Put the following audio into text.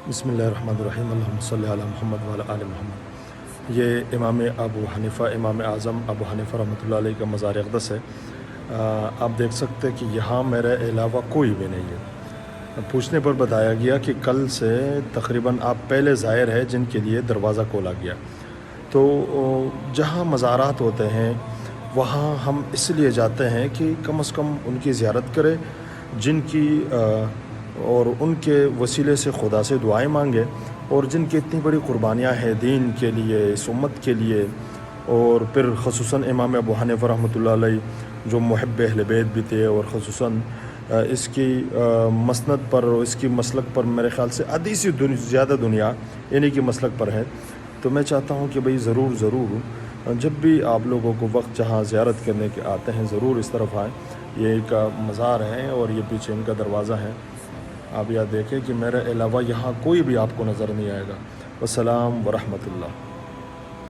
बिस्मिल्लाहिर्रहमानिर्रहीम अल्लाहुम्मा सल्लि अला मुहम्मद व अला आलि मुहम्मद। ये इमाम अबू हनीफ़ा इमाम आज़म अबू हनीफ़ा रहमतुल्लाह अलैह का मज़ार अक़दस है। आप देख सकते हैं कि यहाँ मेरे अलावा कोई भी नहीं है। पूछने पर बताया गया कि कल से तकरीबन आप पहले ज़ायर है जिनके लिए दरवाज़ा खोला गया। तो जहाँ मज़ारात होते हैं वहाँ हम इसलिए जाते हैं कि कम से कम उनकी ज़ियारत करें, जिनकी और उनके वसीले से खुदा से दुआएं मांगे, और जिनकी इतनी बड़ी कुर्बानियाँ हैं दीन के लिए, इस उम्मत के लिए। और फिर ख़ुसूसन इमाम अबू हनीफ़ा रहमतुल्लाह अलैह जो मुहिब अहले बैत भी थे, और ख़ुसूसन इसकी मसनद पर और इसकी मसलक पर मेरे ख़्याल से आधी से ज़्यादा दुनिया इन्हीं की मसलक पर है। तो मैं चाहता हूँ कि भाई ज़रूर जब भी आप लोगों को वक्त जहाँ ज़ियारत करने के आते हैं ज़रूर इस तरफ आएँ। ये एक मज़ार है और ये पीछे इनका दरवाज़ा है। आप यह देखें कि मेरे अलावा यहाँ कोई भी आपको नज़र नहीं आएगा। वस्सलाम व रहमतुल्लाह।